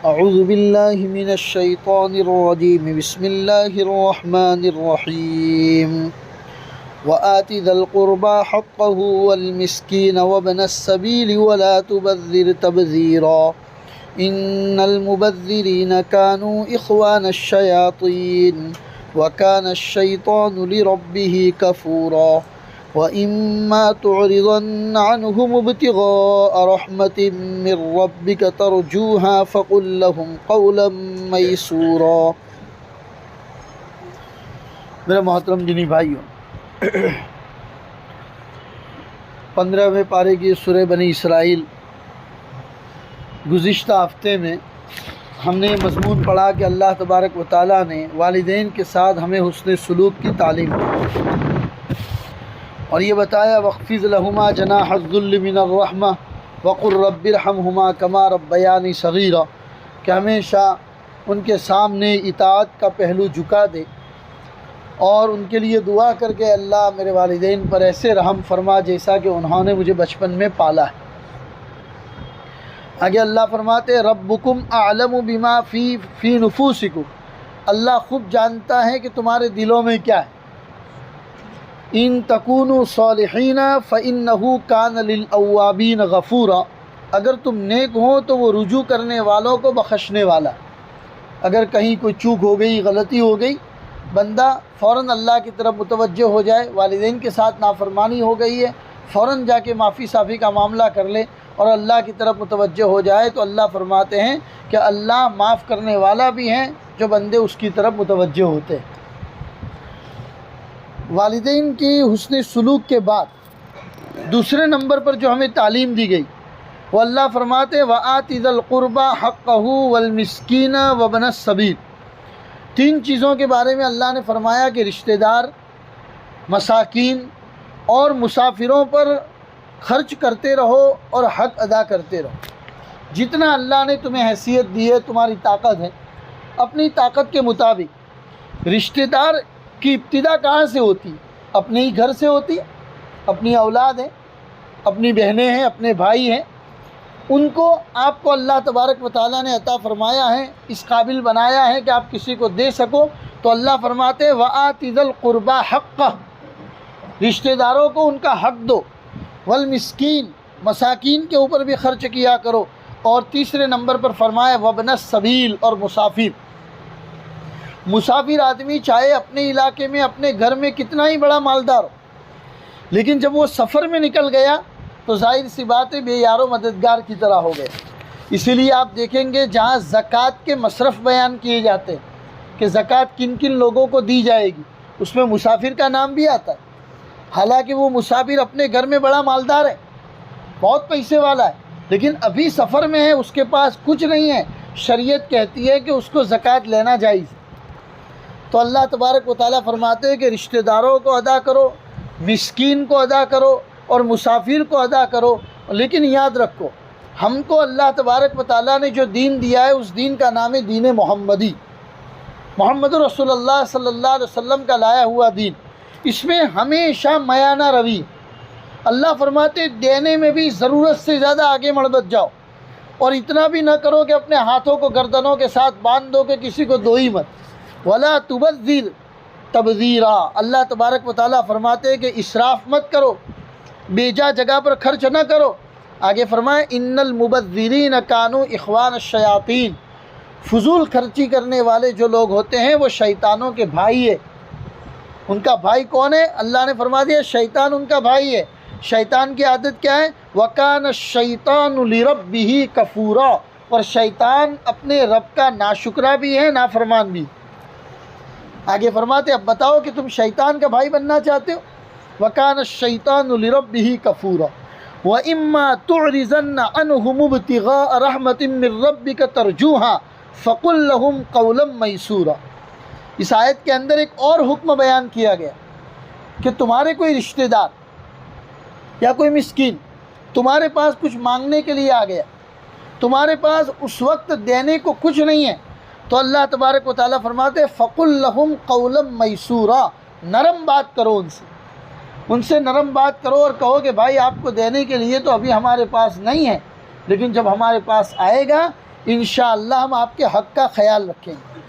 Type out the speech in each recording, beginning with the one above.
अऊज़ु बिल्लाहि मिनश शैतानिर रजीम बिस्मिल्लाहिर रहमानिर रहीम व आति ज़िल क़ुरबा हक़्क़हु वल मिस्कीन वब्नस सबील वला तुबज़्ज़िर तबज़ीरा इन्नल मुबज़्ज़िरीन कानू इख़वानश शयातीन व कानश शैतानु लिरब्बिही कफ़ूरा व इम्मा तुअरिज़न्न अन्हुम इब्तिग़ाअ रहमतिन मिर रब्बिक तरजूहा फ़क़ुल लहुम क़ौलन मयसूरा। मेरे मोहतरम दीनी भाइयों, 15वें पारे की सूरह बनी इसराइल गुज़िश्ता हफ़्ते में हमने ये मज़मून पढ़ा कि अल्लाह तबारक व तआला ने वालिदैन के साथ हमें हुस्न सलूक की तालीम दी और ये बताया वक़्फ़िज़ लहुमा जनाहज़्ज़ुल्लि मिनर रहमा वक़ुल रब्बिरहमहुमा कमा रब्बयानी सग़ीरा, कि हमेशा उनके सामने इताअत का पहलू झुका दे और उनके लिए दुआ करके अल्लाह मेरे वालिदैन पर ऐसे रहम फरमा जैसा कि उन्होंने मुझे बचपन में पाला है। आगे अल्लाह फरमाते रब्बुकुम अअलमु बिमा फ़ी नुफूसिकुम, अल्लाह खूब जानता है कि तुम्हारे दिलों में क्या है। इन तकूनु सालिहीना फ़इन्नहु कान लिल अव्वाबीन गफ़ूरा, अगर तुम नेक हो तो वो रुजू करने वालों को बख्शने वाला। अगर कहीं कोई चूक हो गई, गलती हो गई, बंदा फ़ौरन अल्लाह की तरफ मुतवज्जो हो जाए। वालिदैन के साथ नाफरमानी हो गई है, फ़ौरन जाके माफ़ी साफ़ी का मामला कर ले और अल्लाह की तरफ मुतवज्जो हो जाए तो अल्लाह फरमाते हैं कि अल्लाह माफ़ करने वाला भी हैं जो बंदे उसकी तरफ मुतवज्जो होते हैं। वालिदैन की हुस्न सलूक के बाद दूसरे नंबर पर जो हमें तालीम दी गई वो अल्लाह फरमाते व आति ज़िल क़ुरबा हक़्क़हु वल मिस्कीन वब्नस सबील। 3 चीज़ों के बारे में अल्लाह ने फरमाया कि रिश्तेदार, मसाकीन और मुसाफिरों पर खर्च करते रहो और हक़ अदा करते रहो। जितना अल्लाह ने तुम्हें हैसियत दी है, तुम्हारी ताकत है, अपनी ताकत के मुताबिक। रिश्तेदार की इब्तिदा कहाँ से होती? अपने ही घर से होती। अपनी औलाद है, अपनी बहनें हैं, अपने भाई हैं, उनको आपको अल्लाह तबारक व तआला ने अता फ़रमाया है, इस काबिल बनाया है कि आप किसी को दे सको। तो अल्लाह फरमाते व आति ज़िल क़ुरबा हक़्क़ह, रिश्तेदारों को उनका हक़ दो। वल मिस्कीन, मसाकीन के ऊपर भी ख़र्च किया करो। और तीसरे नंबर पर फरमाया वब्नस सबील, और मुसाफिर। मुसाफिर आदमी चाहे अपने इलाके में, अपने घर में कितना ही बड़ा मालदार हो, लेकिन जब वो सफ़र में निकल गया तो जाहिर सी बात है बेयारो मददगार की तरह हो गया। इसीलिए आप देखेंगे जहाँ ज़कात के मसरफ़ बयान किए जाते हैं कि ज़कात किन किन लोगों को दी जाएगी, उसमें मुसाफिर का नाम भी आता है। हालांकि वो मुसाफिर अपने घर में बड़ा मालदार है, बहुत पैसे वाला है, लेकिन अभी सफ़र में है, उसके पास कुछ नहीं है। शरीयत कहती है कि उसको ज़कात लेना जायज़। तो अल्लाह तबारक व तआला फरमाते हैं कि रिश्तेदारों को अदा करो, मिस्कीन को अदा करो और मुसाफिर को अदा करो। लेकिन याद रखो, हमको अल्लाह तबारक व तआला ने जो दीन दिया है उस दीन का नाम है दीन मोहम्मदी, मोहम्मद रसूलुल्लाह सल्लल्लाहु अलैहि वसल्लम का लाया हुआ दीन। इसमें हमेशा मयाना रवि। अल्लाह फरमाते देने में भी ज़रूरत से ज़्यादा आगे मत जाओ और इतना भी ना करो कि अपने हाथों को गर्दनों के साथ बांध दो कि किसी को दो ही मत। वला तुबज़्ज़िर तबज़ीरा, अल्लाह तबारक व तआला फरमाते हैं कि इसराफ मत करो, बेजा जगह पर खर्च न करो। आगे फरमाए इन्नल मुबज़्ज़िरीन कानू इख़वानश शयातीन, फजूल खर्ची करने वाले जो लोग होते हैं वो शैतानों के भाई है। उनका भाई कौन है? अल्लाह ने फरमा दिया शैतान उनका भाई है। शैतान की आदत क्या है? वकान शैतानु लिरब्बिही कफूरा, और शैतान अपने रब का नाशुक्रा भी है, नाफरमान भी। आगे फरमाते अब बताओ कि तुम शैतान का भाई बनना चाहते हो? वकान शैतानु लिरब्बिही कफूरा व इम्मा तुअरिज़न्न अन्हुम इब्तिग़ाअ रहमतिन मिर रब्बिक तरजूहा फ़क़ुल लहुम क़ौलन मयसूरा। इस आयत के अंदर एक और हुक्म बयान किया गया कि तुम्हारे कोई रिश्तेदार या कोई मिस्कीन तुम्हारे पास कुछ मांगने के लिए आ गया, तुम्हारे पास उस वक्त देने को कुछ नहीं है, तो अल्लाह तबारक व तआला फरमाते फ़क़ुल लहुम क़ौलन मयसूरा, नरम बात करो उनसे नरम बात करो और कहो कि भाई आपको देने के लिए तो अभी हमारे पास नहीं है, लेकिन जब हमारे पास आएगा इंशाअल्लाह हम आपके हक़ का ख्याल रखेंगे,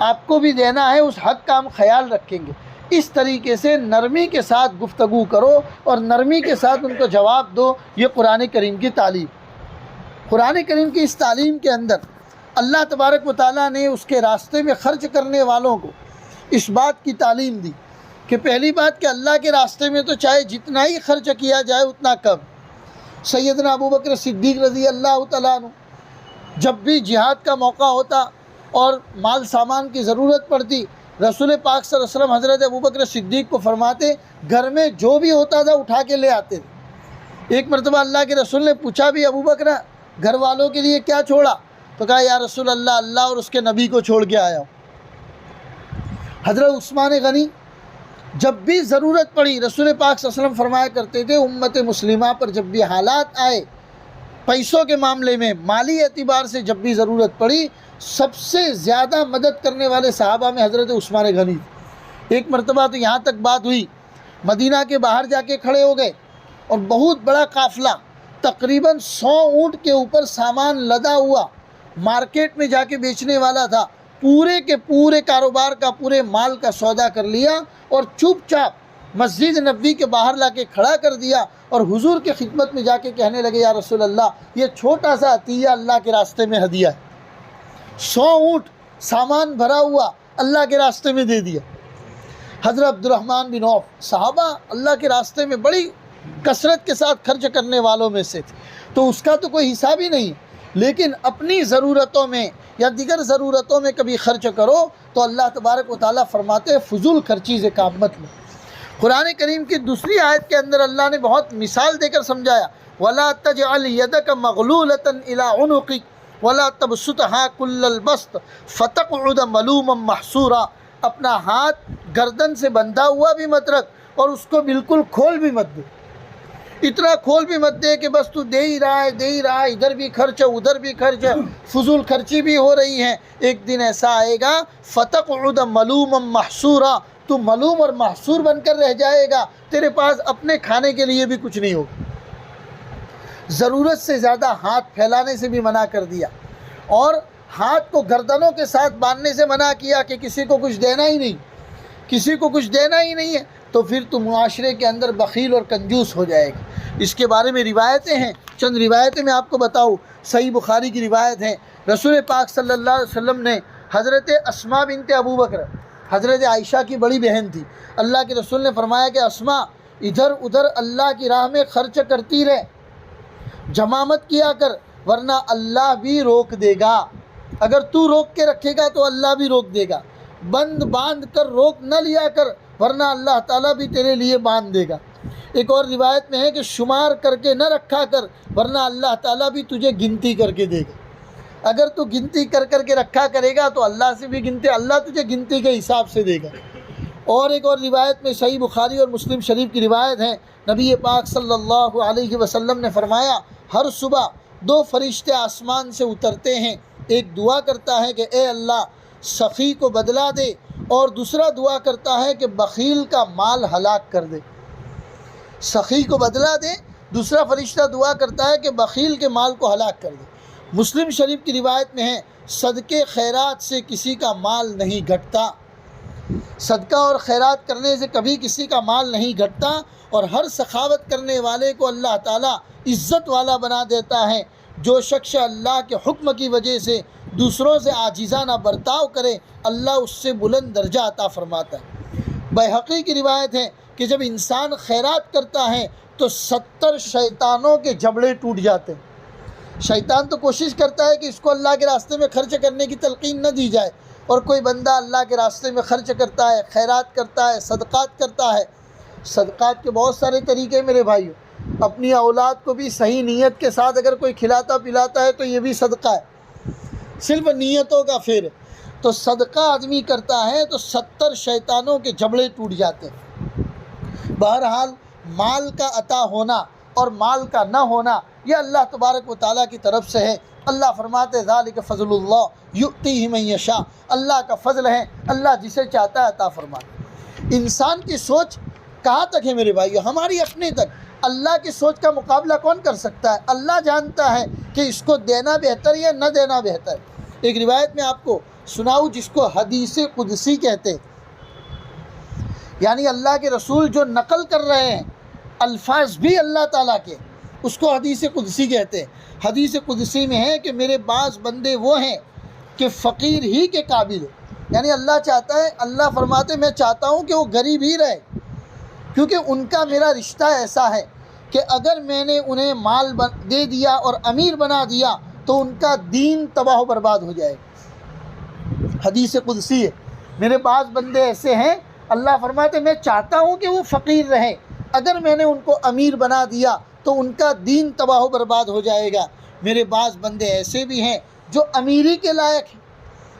आपको भी देना है, उस हक़ का हम ख्याल रखेंगे। इस तरीके से नरमी के साथ गुफ्तगू करो और नरमी के साथ उनको जवाब दो। ये कुरान करीम की तालीम। कुरान करीम की इस तालीम के अंदर अल्लाह तबारक व तआला ने उसके रास्ते में ख़र्च करने वालों को इस बात की तालीम दी कि पहली बात कि अल्लाह के रास्ते में तो चाहे जितना ही खर्च किया जाए उतना कम। सैयदना अबू बकर सिद्दीक़ रज़ी अल्लाह तआला अन्हु जब भी जिहाद का मौका होता और माल सामान की ज़रूरत पड़ती, रसूल पाक सल्लल्लाहु अलैहि वसल्लम हज़रत अबू बकर सिद्दीक़ को फरमाते घर में जो भी होता था उठा के ले आते थे। एक मरतबा अल्लाह के रसूल ने पूछा भी, अबू बकर घर वालों के लिए क्या छोड़ा? तो कहा, या रसूल अल्लाह, अल्लाह और उसके नबी को छोड़ के आया हूँ। हज़रत उस्मान गनी जब भी ज़रूरत पड़ी, रसूल पाक सल्लल्लाहु अलैहि वसल्लम फरमाया करते थे उम्मत मुस्लिमा पर जब भी हालात आए पैसों के मामले में, माली एतबार से जब भी ज़रूरत पड़ी, सबसे ज़्यादा मदद करने वाले सहाबा में हज़रत उस्मान गनी। एक मरतबा तो यहाँ तक बात हुई, मदीना के बाहर जाके खड़े हो गए और बहुत बड़ा काफ़िला तकरीबन 100 ऊँट के ऊपर सामान लदा हुआ मार्केट में जाके बेचने वाला था। पूरे के पूरे कारोबार का, पूरे माल का सौदा कर लिया और चुपचाप मस्जिद नबवी के बाहर लाके खड़ा कर दिया और हुजूर की खिदमत में जाके कहने लगे, या रसूल अल्लाह, ये छोटा सा अतिया अल्लाह के रास्ते में हदिया है। 100 ऊँट सामान भरा हुआ अल्लाह के रास्ते में दे दिया। हज़रत अब्दुर्रहमान बिन औफ सहाबा अल्लाह के रास्ते में बड़ी कसरत के साथ खर्च करने वालों में से थे, तो उसका तो कोई हिसाब ही नहीं। लेकिन अपनी ज़रूरतों में या दीगर ज़रूरतों में कभी खर्च करो तो अल्लाह तबारक व तआला फरमाते हैं फजूल खर्ची से काम मत लो। कुरान करीम की दूसरी आयत के अंदर अल्लाह ने बहुत मिसाल देकर समझाया, वला तजअल यदक मगलूलतन इला उनुक़िक वला तबसुतहा कुल्लल बस्त फतक़उद मलूमम महसूरा। अपना हाथ गर्दन से बंधा हुआ भी मत रख और उसको बिल्कुल खोल भी मत दे। इतना खोल भी मत दे कि बस तू दे ही रहा है, इधर भी खर्च उधर भी खर्च, फजूल खर्ची भी हो रही है। एक दिन ऐसा आएगा फतक़उद मलूमम महसूरा, तू मलूम और महसूर बनकर रह जाएगा, तेरे पास अपने खाने के लिए भी कुछ नहीं होगा। ज़रूरत से ज़्यादा हाथ फैलाने से भी मना कर दिया और हाथ को गर्दनों के साथ बांधने से मना किया कि किसी को कुछ देना ही नहीं, किसी को कुछ देना ही नहीं है, तो फिर तो मुआशरे के अंदर बखील और कंजूस हो जाएगा। इसके बारे में रिवायतें हैं, चंद रिवायतें मैं आपको बताऊँ। सही बुखारी की रिवायत है, रसूल पाक सल्लल्लाहु अलैहि वसल्लम ने हज़रत अस्मा बिनते अबू बकर, हज़रत आयशा की बड़ी बहन थी, अल्लाह के रसूल ने फरमाया कि अस्मा इधर उधर अल्लाह की राह में खर्च करती रहे, जमा मत किया कर, वरना अल्लाह भी रोक देगा। अगर तू रोक के रखेगा तो अल्लाह भी रोक देगा। बंद बांध कर रोक न लिया कर, वरना अल्लाह ताला भी तेरे लिए बांध देगा। एक और रिवायत में है कि शुमार करके न रखा कर, वरना अल्लाह ताला भी तुझे गिनती करके देगा। अगर तू गिनती कर करके रखा करेगा तो अल्लाह से भी गिनती, अल्लाह तुझे गिनती के हिसाब से देगा। और एक और रिवायत में सही बुखारी और मुस्लिम शरीफ की रिवायत है, नबी पाक सल्लल्लाहु अलैहि वसल्लम ने फरमाया, हर सुबह 2 फरिश्ते आसमान से उतरते हैं, एक दुआ करता है कि ए अल्लाह सखी को बदला दे, और दूसरा दुआ करता है कि बखील का माल हलाक कर दे। सखी को बदला दे, दूसरा फरिश्ता दुआ करता है कि बखील के माल को हलाक कर दे। मुस्लिम शरीफ की रिवायत में है, सदक़े खैरात से किसी का माल नहीं घटता, सदका और खैरात करने से कभी किसी का माल नहीं घटता, और हर सखावत करने वाले को अल्लाह ताला इज़्ज़त वाला बना देता है। जो शख्स अल्लाह के हुक्म की वजह से दूसरों से आजिज़ाना बर्ताव करे, अल्लाह उससे बुलंद दर्जा अता फरमाता है। बैहक़ी की रिवायत है कि जब इंसान खैरात करता है तो 70 शैतानों के जबड़े टूट जाते हैं। शैतान तो कोशिश करता है कि इसको अल्लाह के रास्ते में खर्च करने की तलक़ीन न दी जाए, और कोई बंदा अल्लाह के रास्ते में खर्च करता है, खैरात करता है, सदक़ात करता है। सदक़ात के बहुत सारे तरीक़े मेरे भाइयों, अपनी औलाद को भी सही नीयत के साथ अगर कोई खिलाता पिलाता है तो ये भी सदका है, सिर्फ नीयतों का फेर। तो सदका आदमी करता है तो 70 शैतानों के जबड़े टूट जाते हैं। बहरहाल माल का अता होना और माल का न होना यह अल्लाह तबारक व तआला की तरफ से है। अल्लाह फरमाते ज़ालिक फ़ज़लुल्लाह युअतीहि मन यशा, अल्लाह का फ़ज़ल है, अल्लाह जिसे चाहता है अता फरमाता। इंसान की सोच कहाँ तक है मेरे भाइयों? हमारी अपने तक। अल्लाह की सोच का मुकाबला कौन कर सकता है? अल्लाह जानता है कि इसको देना बेहतर या न देना बेहतर। एक रिवायत में आपको सुनाऊँ जिसको हदीस कुदसी कहते हैं, यानी अल्लाह के रसूल जो नकल कर रहे हैं अल्फाज भी अल्लाह ताला के, उसको हदीस कुदसी कहते हैं। हदीस कुदसी में है कि मेरे बाज़ बंदे वो हैं कि फ़कीर ही के काबिल है, यानी अल्लाह चाहता है, अल्लाह फरमाते मैं चाहता हूँ कि वो गरीब ही रहे, क्योंकि उनका मेरा रिश्ता ऐसा है कि अगर मैंने उन्हें माल दे दिया और अमीर बना दिया तो उनका दीन तबाह बर्बाद हो जाएगा। हदीस कुदसी है, मेरे बाज़ बंदे ऐसे हैं, अल्लाह फरमाते मैं चाहता हूँ कि वो फ़कीर रहे, अगर मैंने उनको अमीर बना दिया तो उनका दीन तबाह बर्बाद हो जाएगा। मेरे बाज़ बंदे ऐसे भी हैं जो अमीरी के लायक हैं,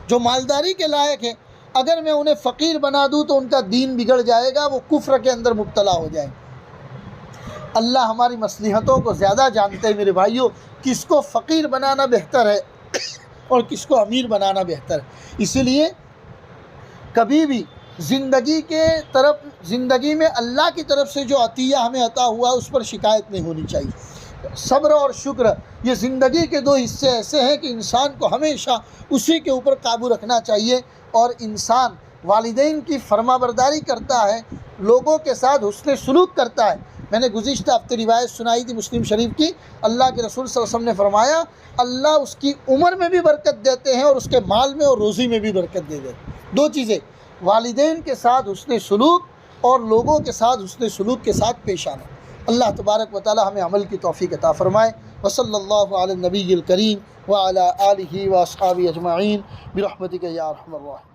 जो मालदारी के लायक हैं, अगर मैं उन्हें फ़कीर बना दूँ तो उनका दीन बिगड़ जाएगा, वो कुफ्र के अंदर मुब्तला हो जाए। अल्लाह हमारी मसलहतों को ज़्यादा जानते हैं मेरे भाइयों, किसको फ़कीर बनाना बेहतर है और किसको अमीर बनाना बेहतर है। इसीलिए कभी भी ज़िंदगी में अल्लाह की तरफ से जो अतिया हमें अता हुआ उस पर शिकायत नहीं होनी चाहिए। सब्र और शुक्र ये ज़िंदगी के दो हिस्से ऐसे हैं कि इंसान को हमेशा उसी के ऊपर काबू रखना चाहिए, और इंसान वालिदैन की फरमाबरदारी करता है, लोगों के साथ हुस्न सलूक करता है। मैंने गुज़िश्ता हफ्ते रिवायत सुनाई थी मुस्लिम शरीफ की, अल्लाह के रसूल सल्लल्लाहु अलैहि वसल्लम ने फरमाया अल्लाह उसकी उम्र में भी बरकत देते हैं और उसके माल में और रोज़ी में भी बरकत दे देते हैं। दो चीज़ें, वालिदैन के साथ हुस्न सलूक और लोगों के साथ हुस्न सलूक के साथ पेश आना। अल्लाह तबारक व तआला हमें अमल की तौफ़ीक़ अता फ़रमाए। वसल्लल्लाहु अला नबीय्यिल करीम व अला आलिहि व अस्हाबिहि अजमईन बिरहमतिका या अरहमर राहिमीन।